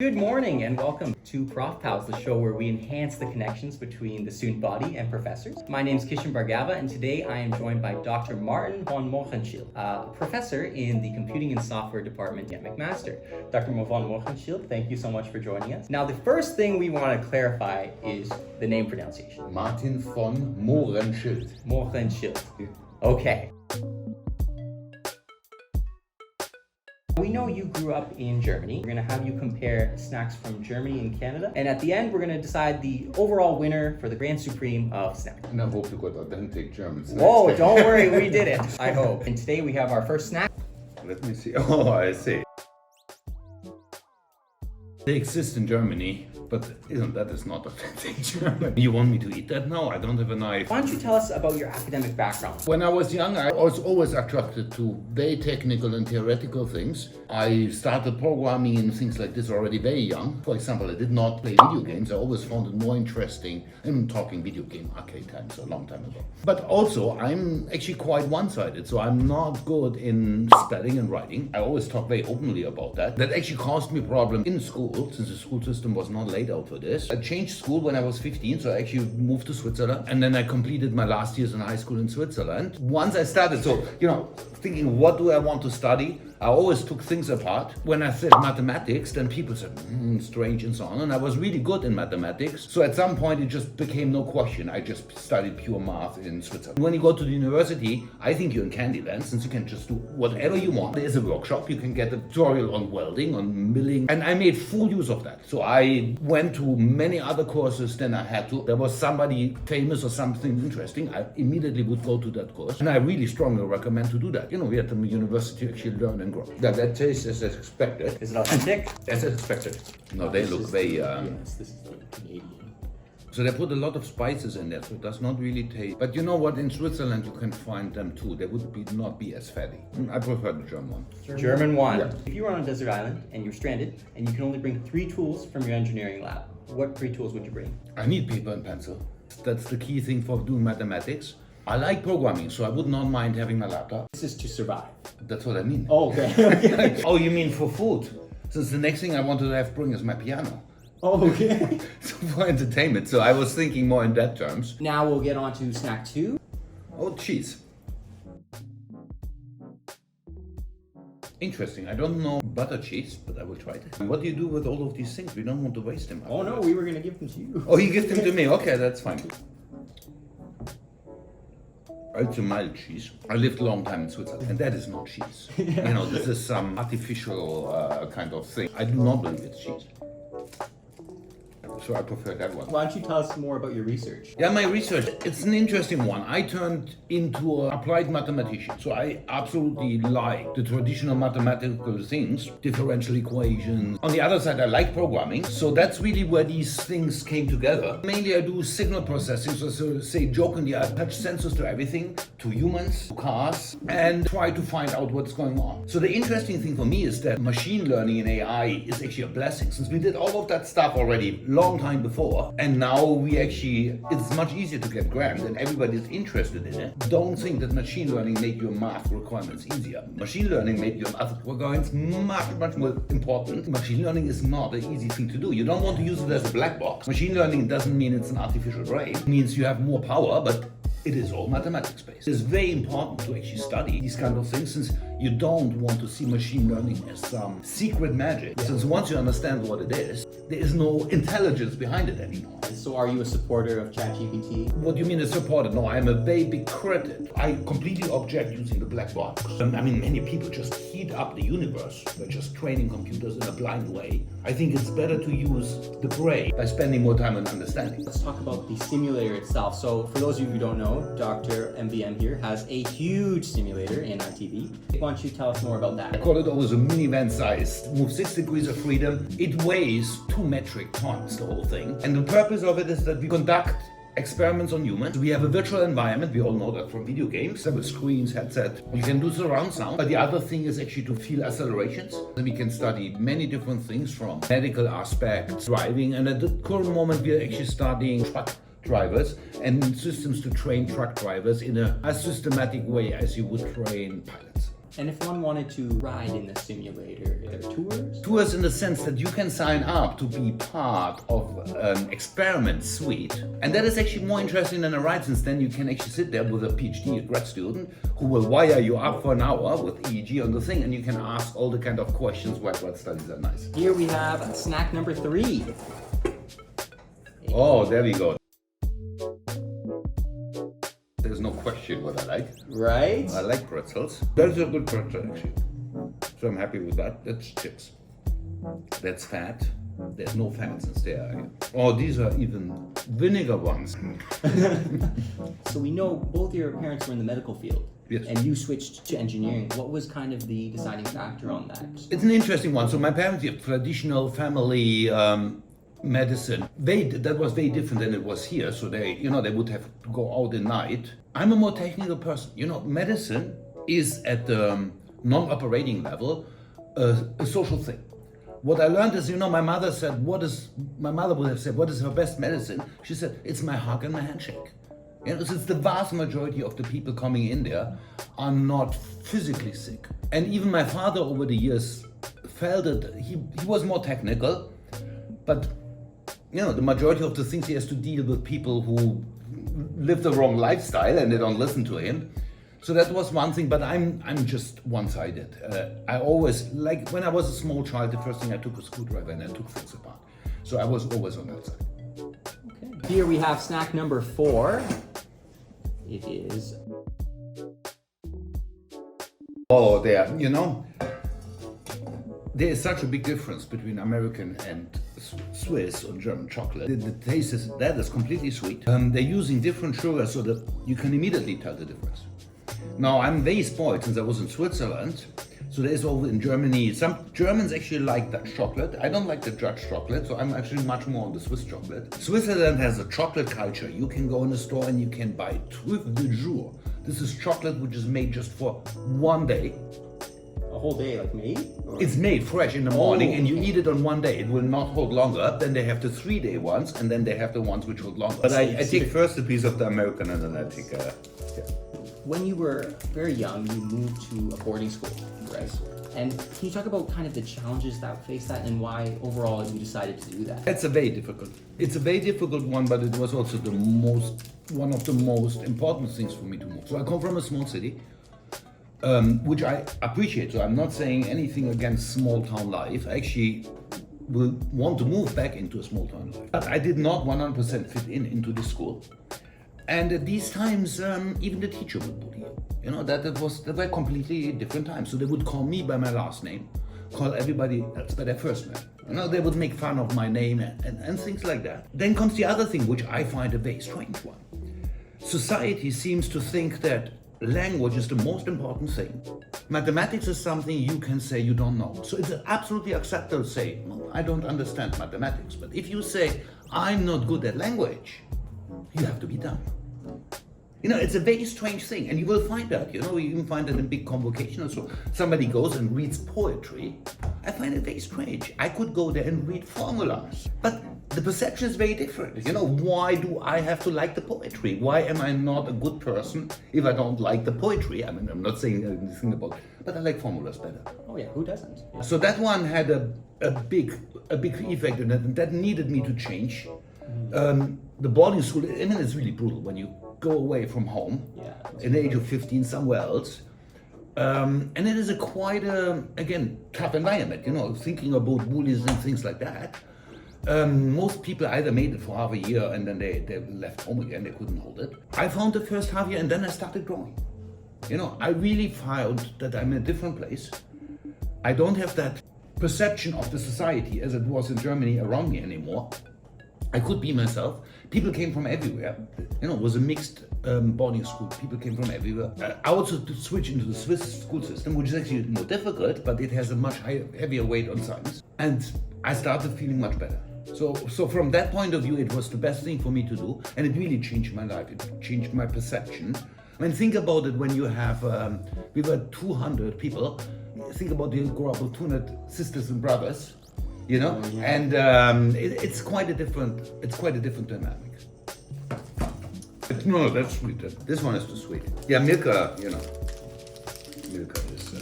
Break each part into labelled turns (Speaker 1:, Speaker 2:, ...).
Speaker 1: Good morning and welcome to Prof Palz, the show where we enhance the connections between the student body and professors. My name is Kishan Bhargava and today I am joined by Dr. Martin von Mohrenschildt, a professor in the Computing and Software Department at McMaster. Dr. von Mohrenschildt, thank you so much for joining us. Now the first thing we want to clarify is the name pronunciation.
Speaker 2: Martin von Mohrenschildt.
Speaker 1: Mohrenschildt. Okay. We know you grew up in Germany. We're going to have you compare snacks from Germany and Canada. And at the end, we're going to decide the overall winner for the Grand Supreme of snacks.
Speaker 2: And I hope you got authentic German snacks.
Speaker 1: Whoa, don't worry, we did it, I hope. And today we have our first snack.
Speaker 2: Let me see. Oh, I see. They exist in Germany, but that is not authentic German. You want me to eat that now? I don't have a knife.
Speaker 1: Why don't you tell us about your academic background?
Speaker 2: When I was young, I was always attracted to very technical and theoretical things. I started programming and things like this already very young. For example, I did not play video games. I always found it more interesting. I'm talking video game arcade times, a long time ago. But also, I'm actually quite one-sided, so I'm not good in spelling and writing. I always talk very openly about that. That actually caused me a problem in school, since the school system was not laid out for this. I changed school when I was 15, so I actually moved to Switzerland, and then I completed my last years in high school in Switzerland. Once I started, thinking, what do I want to study? I always took things apart. When I said mathematics, then people said, strange and so on. And I was really good in mathematics. So at some point, it just became no question. I just studied pure math in Switzerland. When you go to the university, I think you're in Candyland, since you can just do whatever you want. There's a workshop. You can get a tutorial on welding, on milling. And I made full use of that. So I went to many other courses than I had to. There was somebody famous or something interesting. I immediately would go to that course. And I really strongly recommend to do that. We at the university actually learn and grow. That tastes as expected.
Speaker 1: Is it authentic?
Speaker 2: As expected. No, they look very...
Speaker 1: Yes, this is Canadian.
Speaker 2: So they put a lot of spices in there, so it does not really taste... But you know what? In Switzerland, you can find them too. They would not be as fatty. I prefer the German one.
Speaker 1: German one.
Speaker 2: Yeah.
Speaker 1: If you were on a desert island and you're stranded and you can only bring 3 tools from your engineering lab, what 3 tools would you bring?
Speaker 2: I need paper and pencil. That's the key thing for doing mathematics. I like programming, so I would not mind having my laptop.
Speaker 1: This is to survive.
Speaker 2: That's what I mean.
Speaker 1: Oh, okay.
Speaker 2: Oh, you mean for food? Since the next thing I wanted to bring is my piano.
Speaker 1: Oh, okay.
Speaker 2: So for entertainment. So I was thinking more in that terms.
Speaker 1: Now we'll get on to snack 2.
Speaker 2: Oh, cheese. Interesting. I don't know butter cheese, but I will try it. What do you do with all of these things? We don't want to waste them.
Speaker 1: Oh, no, we were going to give them to you.
Speaker 2: Oh, you give them to me. Okay, that's fine. It's a mild cheese. I lived a long time in Switzerland, and that is not cheese.
Speaker 1: Yeah.
Speaker 2: This is some artificial kind of thing. I do not believe it's cheese. So I prefer that one.
Speaker 1: Why don't you tell us more about your research?
Speaker 2: Yeah, my research, it's an interesting one. I turned into an applied mathematician. So I absolutely like the traditional mathematical things, differential equations. On the other side, I like programming. So that's really where these things came together. Mainly I do signal processing. So say jokingly, I attach sensors to everything, to humans, to cars, and try to find out what's going on. So the interesting thing for me is that machine learning and AI is actually a blessing, since we did all of that stuff already long time before, and now it's much easier to get grants and everybody's interested in it. Don't think that machine learning made your math requirements easier. Machine learning made your math requirements much more important. Machine learning is not an easy thing to do. You don't want to use it as a black box. Machine learning doesn't mean it's an artificial brain. It means you have more power, but it is all mathematics based. It's very important to actually study these kind of things, since you don't want to see machine learning as some secret magic. Since once you understand what it is, there is no intelligence behind it anymore.
Speaker 1: So are you a supporter of ChatGPT?
Speaker 2: What do you mean a supporter? No, I'm a very big critic. I completely object using the black box. Many people just heat up the universe. They're just training computers in a blind way. I think it's better to use the brain by spending more time on understanding.
Speaker 1: Let's talk about the simulator itself. So for those of you who don't know, Dr. MVM here has a huge simulator in ITV. Why don't you tell us more about that?
Speaker 2: I call it always a minivan size. Move 6 degrees of freedom. It weighs 2 metric tons, the whole thing. And the purpose of it is that we conduct experiments on humans. We have a virtual environment. We all know that from video games. Several screens, headset. You can do surround sound. But the other thing is actually to feel accelerations. And we can study many different things from medical aspects, driving. And at the current moment, we are actually studying truck drivers and systems to train truck drivers in as systematic way as you would train pilots.
Speaker 1: And if one wanted to ride in the simulator, are there tours?
Speaker 2: Tours in the sense that you can sign up to be part of an experiment suite. And that is actually more interesting than a ride, since then you can actually sit there with a PhD, a grad student, who will wire you up for an hour with EEG on the thing, and you can ask all the kind of questions why grad studies are nice.
Speaker 1: Here we have snack number 3.
Speaker 2: Oh, there we go. There's no question what I like.
Speaker 1: Right?
Speaker 2: I like pretzels. That's a good pretzel, actually. So I'm happy with that. That's chips. That's fat. There's no fat since they are here. Oh, these are even vinegar ones.
Speaker 1: So we know both your parents were in the medical field.
Speaker 2: Yes.
Speaker 1: And you switched to engineering. What was kind of the deciding factor on that?
Speaker 2: It's an interesting one. So my parents have traditional family medicine. That was very different than it was here. So they would have to go out at night. I'm a more technical person. Medicine is at the non-operating level a social thing. What I learned is, my mother said, my mother would have said, what is her best medicine? She said, it's my hug and my handshake. Since the vast majority of the people coming in there are not physically sick. And even my father over the years felt that he was more technical, but the majority of the things he has to deal with people who live the wrong lifestyle and they don't listen to him. So that was one thing, but I'm just one-sided. I always, like when I was a small child, the first thing I took was a screwdriver and I took things apart. So I was always on that side.
Speaker 1: Okay. Here we have snack number 4. It is...
Speaker 2: Oh, there is such a big difference between American and Swiss or German chocolate. The taste is completely sweet. They're using different sugars so that you can immediately tell the difference. Now, I'm very spoiled since I was in Switzerland. So there's over in Germany, some Germans actually like Dutch chocolate. I don't like the Dutch chocolate, so I'm actually much more on the Swiss chocolate. Switzerland has a chocolate culture. You can go in a store and you can buy Trüffel du jour. This is chocolate which is made just for one day.
Speaker 1: A whole day, like me? Or?
Speaker 2: It's made fresh in the morning and you eat it on one day. It will not hold longer. Then they have the 3-day ones and then they have the ones which hold longer. But I take first a piece of the American and then I take
Speaker 1: When you were very young, you moved to a boarding school, right? And can you talk about kind of the challenges that faced that and why overall you decided to do that?
Speaker 2: It's a very difficult one, but it was also one of the most important things for me to move. So I come from a small city, which I appreciate. So I'm not saying anything against small town life. I actually will want to move back into a small town life. But I did not 100% fit into this school. And at these times, even the teacher would bully you. That were completely different times. So they would call me by my last name, call everybody else by their first name. They would make fun of my name and things like that. Then comes the other thing, which I find a very strange one. Society seems to think that language is the most important thing. Mathematics is something you can say you don't know. So it's absolutely acceptable to say, well, I don't understand mathematics. But if you say, I'm not good at language, you have to be dumb. It's a very strange thing, and you will find that. You even find that in big convocations. So somebody goes and reads poetry. I find it very strange. I could go there and read formulas, but the perception is very different. Why do I have to like the poetry? Why am I not a good person if I don't like the poetry? I mean, I'm not saying anything about it, but I like formulas better.
Speaker 1: Oh yeah, who doesn't? Yeah.
Speaker 2: So that one had a big effect on it, and that needed me to change. The boarding school, it's really brutal when you go away from home at the age of 15 somewhere else. And it is quite a tough environment, thinking about bullies and things like that. Most people either made it for half a year and then they left home again, they couldn't hold it. I found the first half year and then I started growing. I really found that I'm in a different place. I don't have that perception of the society as it was in Germany around me anymore. I could be myself. People came from everywhere. It was a mixed boarding school. People came from everywhere. I also switched into the Swiss school system, which is actually more difficult, but it has a much heavier weight on science. And I started feeling much better. So from that point of view, it was the best thing for me to do, and it really changed my life. It changed my perception. I mean, think about it when you have, we were 200 people. Think about you grow up with 200 sisters and brothers. And it's quite a different dynamic. No, that's sweet. This one is too sweet. Yeah, Milka, Milka is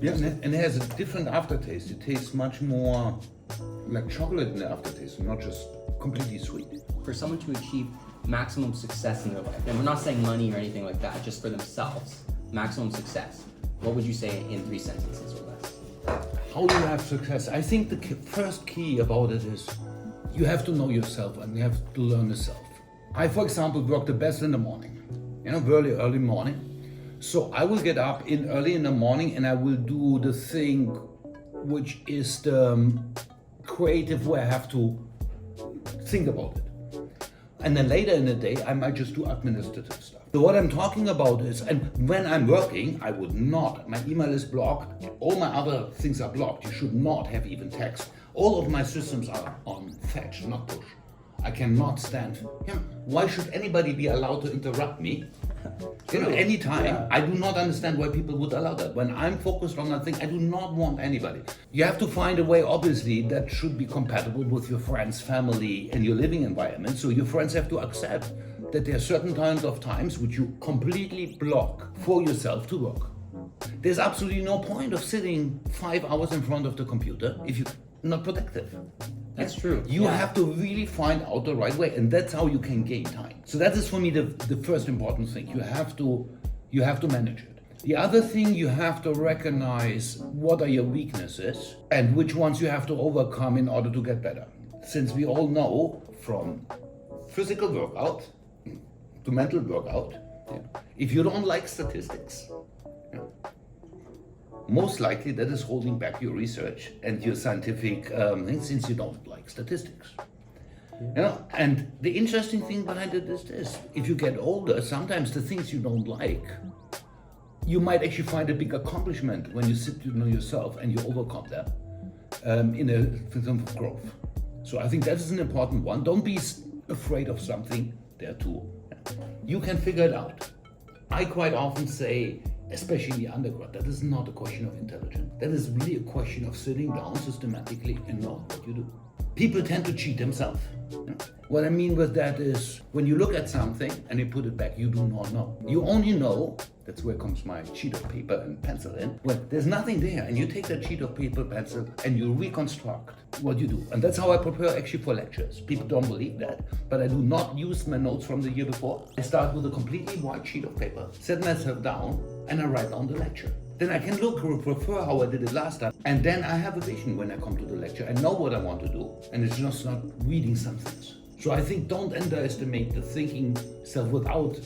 Speaker 2: Yeah, and it has a different aftertaste. It tastes much more like chocolate in the aftertaste, not just completely sweet.
Speaker 1: For someone to achieve maximum success in their life, and we're not saying money or anything like that, just for themselves, maximum success, what would you say in 3 sentences or less?
Speaker 2: How do you have success? I think the first key about it is you have to know yourself and you have to learn yourself. I, for example, work the best in the morning, early morning. So I will get up early in the morning and I will do the thing which is the creative where I have to think about it. And then later in the day, I might just do administrative stuff. So what I'm talking about is, and when I'm working, I would not, my email is blocked, all my other things are blocked. You should not have even text. All of my systems are on fetch, not push. I cannot stand, why should anybody be allowed to interrupt me? Anytime. Yeah. I do not understand why people would allow that. When I'm focused on that thing, I do not want anybody. You have to find a way, obviously, that should be compatible with your friends, family, and your living environment. So your friends have to accept that there are certain kinds of times which you completely block for yourself to work. There's absolutely no point of sitting 5 hours in front of the computer if you're not productive.
Speaker 1: That's true.
Speaker 2: You have to really find out the right way, and that's how you can gain time. So that is for me the first important thing. You have to manage it. The other thing, you have to recognize what are your weaknesses and which ones you have to overcome in order to get better. Since we all know from physical workout to mental workout, if you don't like statistics, most likely that is holding back your research and your scientific things, since you don't like statistics. And the interesting thing behind it is this: if you get older, sometimes the things you don't like, you might actually find a big accomplishment when you sit to know yourself and you overcome them in a terms of growth. So I think that is an important one. Don't be afraid of something there too. You can figure it out. I quite often say, especially in undergrad, that is not a question of intelligence. That is really a question of sitting down systematically and knowing what you do. People tend to cheat themselves. What I mean with that is, when you look at something and you put it back, you do not know. You only know, that's where comes my sheet of paper and pencil in, when there's nothing there, and you take that sheet of paper, pencil, and you reconstruct what you do. And that's how I prepare actually for lectures. People don't believe that, but I do not use my notes from the year before. I start with a completely white sheet of paper, set myself down, and I write down the lecture. Then I can look or prefer how I did it last time. And then I have a vision when I come to the lecture. I know what I want to do, and it's just not reading some things. So I think don't underestimate the thinking self without.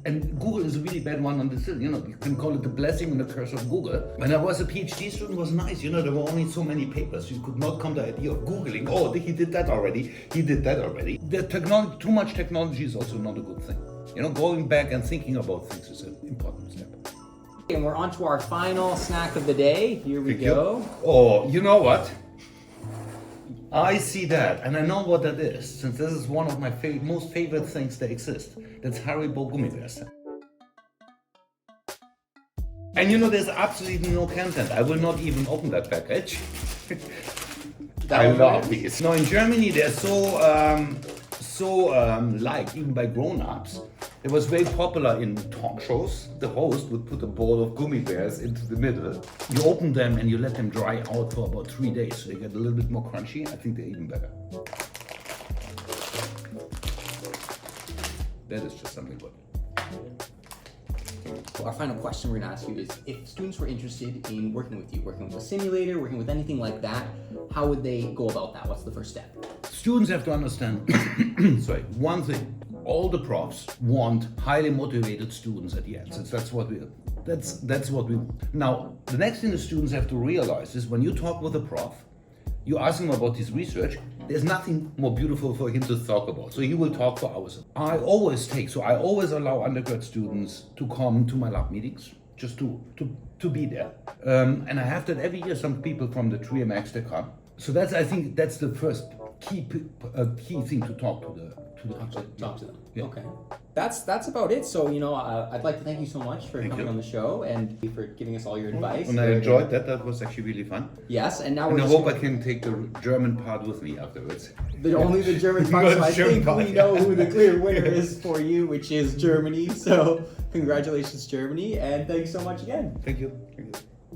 Speaker 2: And Google is a really bad one on this. You can call it the blessing and the curse of Google. When I was a PhD student, it was nice. There were only so many papers. You could not come to the idea of Googling, oh, he did that already, he did that already. Too much technology is also not a good thing. Going back and thinking about things is an important step.
Speaker 1: And we're on to our final snack of the day. Here we go.
Speaker 2: Oh, you know what? I see that, and I know what that is, since this is one of my most favorite things that exist. That's Haribo Gummibärchen. And there's absolutely no content. I will not even open that package. I love these. Now in Germany, they're so liked even by grown-ups. It was very popular in talk shows. The host would put a bowl of gummy bears into the middle. You open them and you let them dry out for about 3 days, so they get a little bit more crunchy. I think they're even better. That is just something good.
Speaker 1: Our final question we're going to ask you is, if students were interested in working with you, working with a simulator, working with anything like that, how would they go about that? What's the first step?
Speaker 2: Students have to understand, one thing. All the profs want highly motivated students at the end. Since that's what we Now, the next thing the students have to realize is, when you talk with a prof, you ask him about his research, there's nothing more beautiful for him to talk about. So he will talk for hours. I always allow undergrad students to come to my lab meetings, just to be there. And I have that every year. Some people from the 3MX, they come. So I think that's the first key thing to talk to them.
Speaker 1: Yeah. Okay. That's about it. So, I'd like to thank you so much for coming on the show and for giving us all your advice.
Speaker 2: And I enjoyed that. That was actually really fun.
Speaker 1: Yes, and now
Speaker 2: I hope I can take the German part with me afterwards.
Speaker 1: Only the German part. So I think we know who the clear winner is for you, which is Germany. So congratulations, Germany, and thanks so much again.
Speaker 2: Thank you.